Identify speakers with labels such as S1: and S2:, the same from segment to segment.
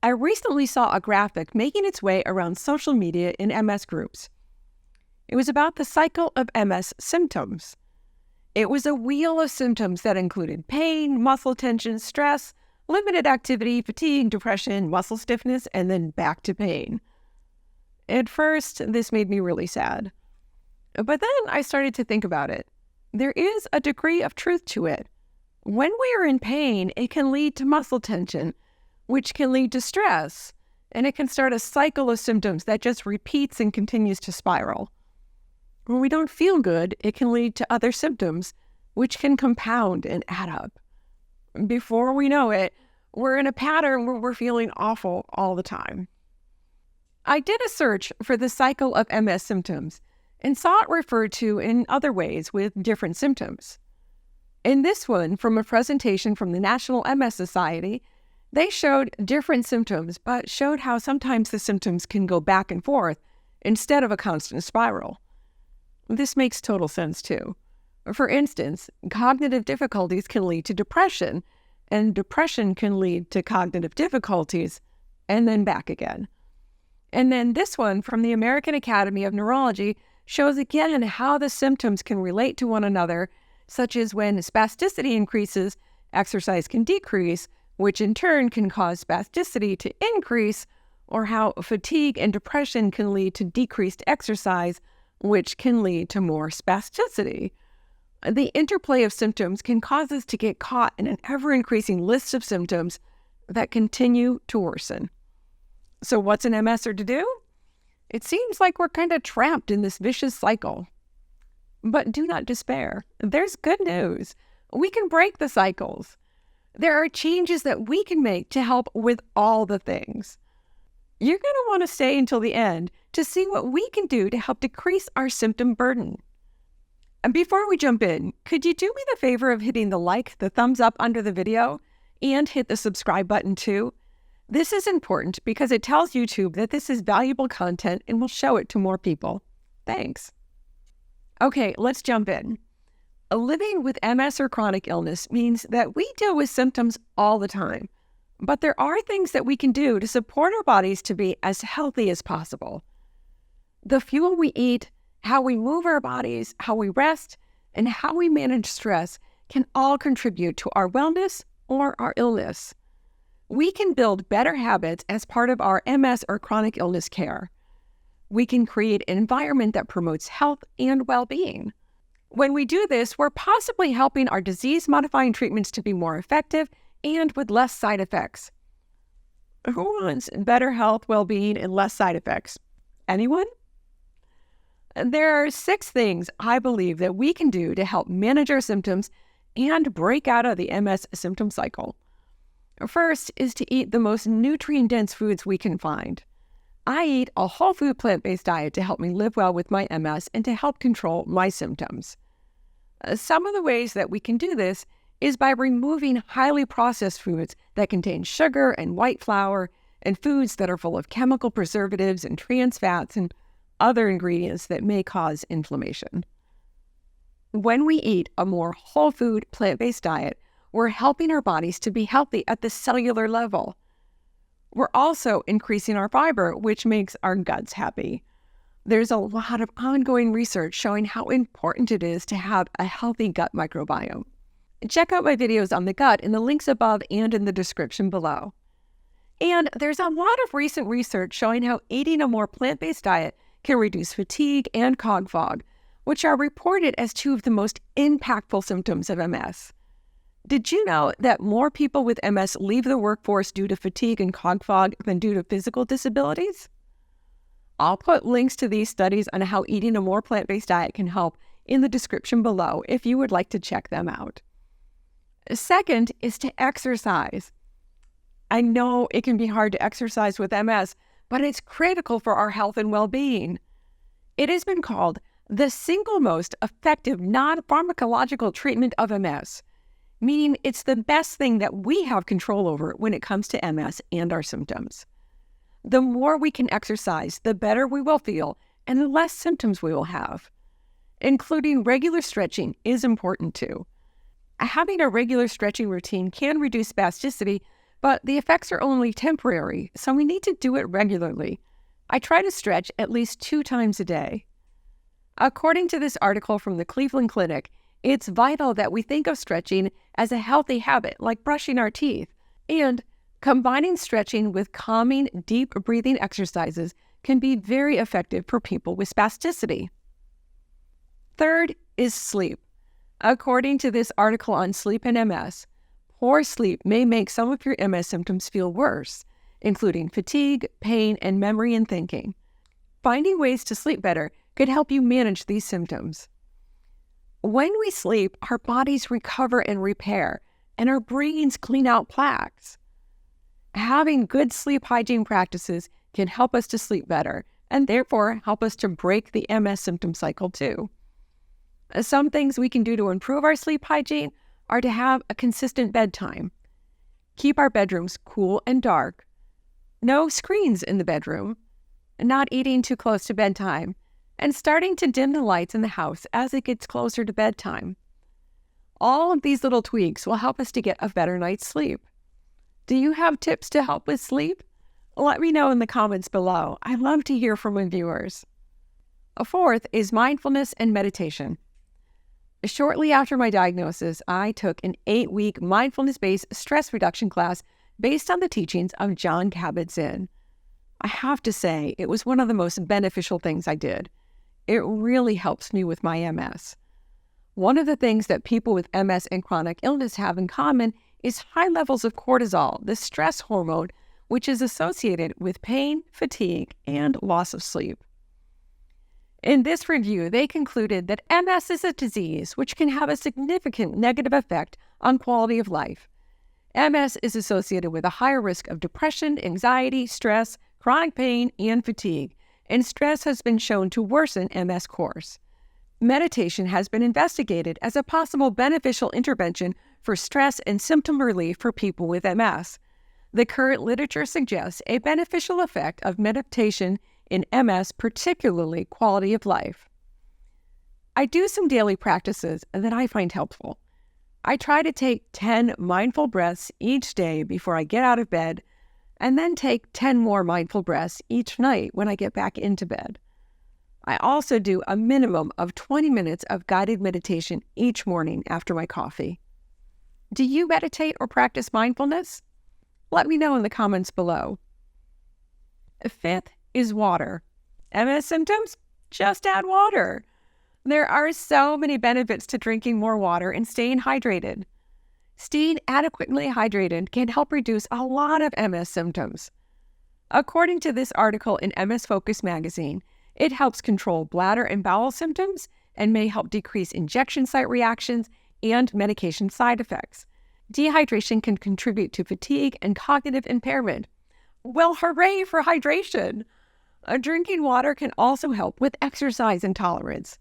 S1: I recently saw a graphic making its way around social media in MS groups. It was about the cycle of MS symptoms. It was a wheel of symptoms that included pain, muscle tension, stress, limited activity, fatigue, depression, muscle stiffness, and then back to pain. At first, this made me really sad. But then I started to think about it. There is a degree of truth to it. When we are in pain, it can lead to muscle tension, which can lead to stress, and it can start a cycle of symptoms that just repeats and continues to spiral. When we don't feel good, it can lead to other symptoms, which can compound and add up. Before we know it, we're in a pattern where we're feeling awful all the time. I did a search for the cycle of MS symptoms and saw it referred to in other ways with different symptoms. In this one, from a presentation from the National MS Society, they showed different symptoms, but showed how sometimes the symptoms can go back and forth instead of a constant spiral. This makes total sense too. For instance, cognitive difficulties can lead to depression, and depression can lead to cognitive difficulties, and then back again. And then this one from the American Academy of Neurology shows again how the symptoms can relate to one another, such as when spasticity increases, exercise can decrease, which in turn can cause spasticity to increase, or how fatigue and depression can lead to decreased exercise, which can lead to more spasticity. The interplay of symptoms can cause us to get caught in an ever-increasing list of symptoms that continue to worsen. So what's an MSer to do? It seems like we're kind of trapped in this vicious cycle. But do not despair. There's good news. We can break the cycles. There are changes that we can make to help with all the things. You're going to want to stay until the end to see what we can do to help decrease our symptom burden. And before we jump in, could you do me the favor of hitting the thumbs up under the video, and hit the subscribe button too? This is important because it tells YouTube that this is valuable content and will show it to more people. Thanks. Okay, let's jump in. Living with MS or chronic illness means that we deal with symptoms all the time, but there are things that we can do to support our bodies to be as healthy as possible. The fuel we eat, how we move our bodies, how we rest, and how we manage stress can all contribute to our wellness or our illness. We can build better habits as part of our MS or chronic illness care. We can create an environment that promotes health and well-being. When we do this, we're possibly helping our disease-modifying treatments to be more effective and with less side effects. Who wants better health, well-being, and less side effects? Anyone? There are 6 things I believe that we can do to help manage our symptoms and break out of the MS symptom cycle. First is to eat the most nutrient-dense foods we can find. I eat a whole food plant-based diet to help me live well with my MS and to help control my symptoms. Some of the ways that we can do this is by removing highly processed foods that contain sugar and white flour, and foods that are full of chemical preservatives and trans fats and other ingredients that may cause inflammation. When we eat a more whole food, plant-based diet, we're helping our bodies to be healthy at the cellular level. We're also increasing our fiber, which makes our guts happy. There's a lot of ongoing research showing how important it is to have a healthy gut microbiome. Check out my videos on the gut in the links above and in the description below. And there's a lot of recent research showing how eating a more plant-based diet can reduce fatigue and cog fog, which are reported as 2 of the most impactful symptoms of MS. Did you know that more people with MS leave the workforce due to fatigue and cog fog than due to physical disabilities? I'll put links to these studies on how eating a more plant-based diet can help in the description below if you would like to check them out. Second is to exercise. I know it can be hard to exercise with MS, but it's critical for our health and well-being. It has been called the single most effective non-pharmacological treatment of MS, meaning it's the best thing that we have control over when it comes to MS and our symptoms. The more we can exercise, the better we will feel and the less symptoms we will have. Including regular stretching is important too. Having a regular stretching routine can reduce spasticity, But the effects are only temporary, so we need to do it regularly. I try to stretch at least 2 times a day. According to this article from the Cleveland Clinic, it's vital that we think of stretching as a healthy habit, like brushing our teeth. And combining stretching with calming, deep breathing exercises can be very effective for people with spasticity. Third is sleep. According to this article on sleep and MS, poor sleep may make some of your MS symptoms feel worse, including fatigue, pain, and memory and thinking. Finding ways to sleep better could help you manage these symptoms. When we sleep, our bodies recover and repair, and our brains clean out plaques. Having good sleep hygiene practices can help us to sleep better, and therefore help us to break the MS symptom cycle too. Some things we can do to improve our sleep hygiene are to have a consistent bedtime, keep our bedrooms cool and dark, no screens in the bedroom, not eating too close to bedtime, and starting to dim the lights in the house as it gets closer to bedtime. All of these little tweaks will help us to get a better night's sleep. Do you have tips to help with sleep? Let me know in the comments below. I love to hear from my viewers. A fourth is mindfulness and meditation. Shortly after my diagnosis, I took an 8-week mindfulness-based stress reduction class based on the teachings of Jon Kabat-Zinn. I have to say, it was one of the most beneficial things I did. It really helps me with my MS. One of the things that people with MS and chronic illness have in common is high levels of cortisol, the stress hormone, which is associated with pain, fatigue, and loss of sleep. In this review, they concluded that MS is a disease which can have a significant negative effect on quality of life. MS is associated with a higher risk of depression, anxiety, stress, chronic pain, and fatigue, and stress has been shown to worsen MS course. Meditation has been investigated as a possible beneficial intervention for stress and symptom relief for people with MS. The current literature suggests a beneficial effect of meditation in MS, particularly quality of life. I do some daily practices that I find helpful. I try to take 10 mindful breaths each day before I get out of bed, and then take 10 more mindful breaths each night when I get back into bed. I also do a minimum of 20 minutes of guided meditation each morning after my coffee. Do you meditate or practice mindfulness? Let me know in the comments below. Fifth is water. MS symptoms? Just add water. There are so many benefits to drinking more water and staying hydrated. Staying adequately hydrated can help reduce a lot of MS symptoms. According to this article in MS Focus magazine, it helps control bladder and bowel symptoms and may help decrease injection site reactions and medication side effects. Dehydration can contribute to fatigue and cognitive impairment. Well, hooray for hydration! Drinking water can also help with exercise intolerance.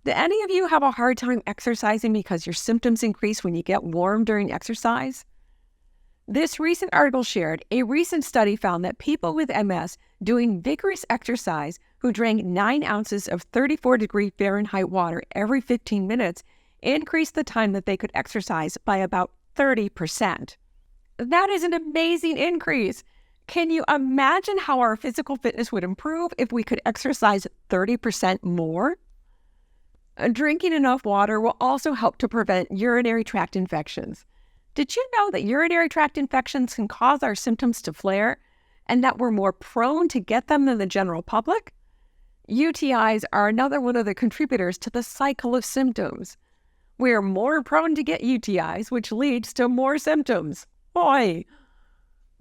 S1: Do any of you have a hard time exercising because your symptoms increase when you get warm during exercise? This recent article shared a recent study found that people with MS doing vigorous exercise who drank 9 ounces of 34-degree Fahrenheit water every 15 minutes increased the time that they could exercise by about 30%. That is an amazing increase. Can you imagine how our physical fitness would improve if we could exercise 30% more? Drinking enough water will also help to prevent urinary tract infections. Did you know that urinary tract infections can cause our symptoms to flare, and that we're more prone to get them than the general public? UTIs are another one of the contributors to the cycle of symptoms. We are more prone to get UTIs, which leads to more symptoms. Boy!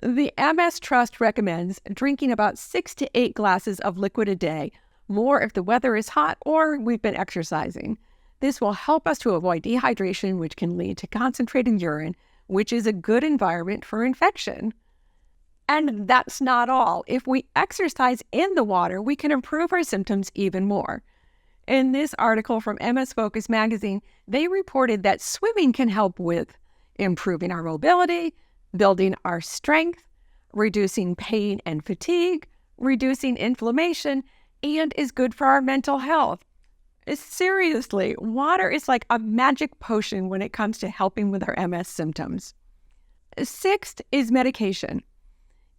S1: The MS Trust recommends drinking about 6 to 8 glasses of liquid a day, more if the weather is hot or we've been exercising. This will help us to avoid dehydration, which can lead to concentrated urine, which is a good environment for infection. And that's not all. If we exercise in the water, we can improve our symptoms even more. In this article from MS Focus magazine, they reported that swimming can help with improving our mobility, building our strength, reducing pain and fatigue, reducing inflammation, and is good for our mental health. Seriously, water is like a magic potion when it comes to helping with our MS symptoms. Sixth is medication.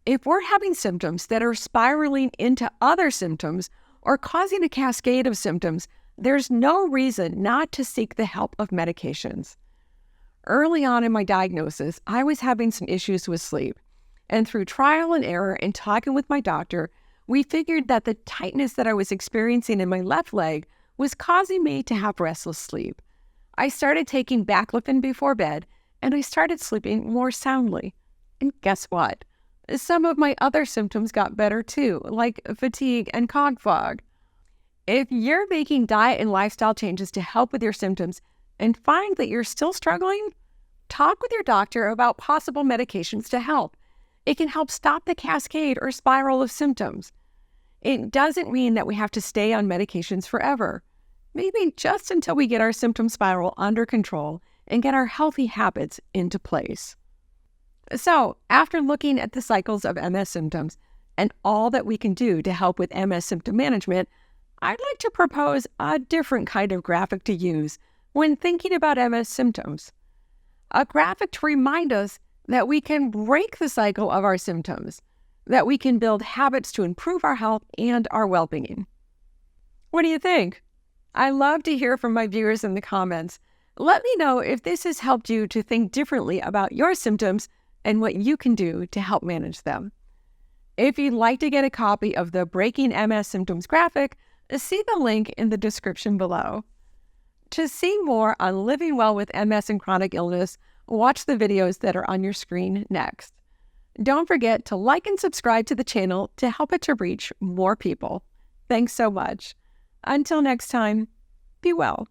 S1: If we're having symptoms that are spiraling into other symptoms or causing a cascade of symptoms, there's no reason not to seek the help of medications. Early on in my diagnosis, I was having some issues with sleep, and through trial and error and talking with my doctor, we figured that the tightness that I was experiencing in my left leg was causing me to have restless sleep. I started taking baclofen before bed, and I started sleeping more soundly. And guess what? Some of my other symptoms got better too, like fatigue and cog fog. If you're making diet and lifestyle changes to help with your symptoms and find that you're still struggling, talk with your doctor about possible medications to help. It can help stop the cascade or spiral of symptoms. It doesn't mean that we have to stay on medications forever. Maybe just until we get our symptom spiral under control and get our healthy habits into place. So, after looking at the cycles of MS symptoms and all that we can do to help with MS symptom management, I'd like to propose a different kind of graphic to use when thinking about MS symptoms. A graphic to remind us that we can break the cycle of our symptoms, that we can build habits to improve our health and our well-being. What do you think? I love to hear from my viewers in the comments. Let me know if this has helped you to think differently about your symptoms and what you can do to help manage them. If you'd like to get a copy of the Breaking MS Symptoms graphic, see the link in the description below. To see more on living well with MS and chronic illness, watch the videos that are on your screen next. Don't forget to like and subscribe to the channel to help it to reach more people. Thanks so much. Until next time, be well.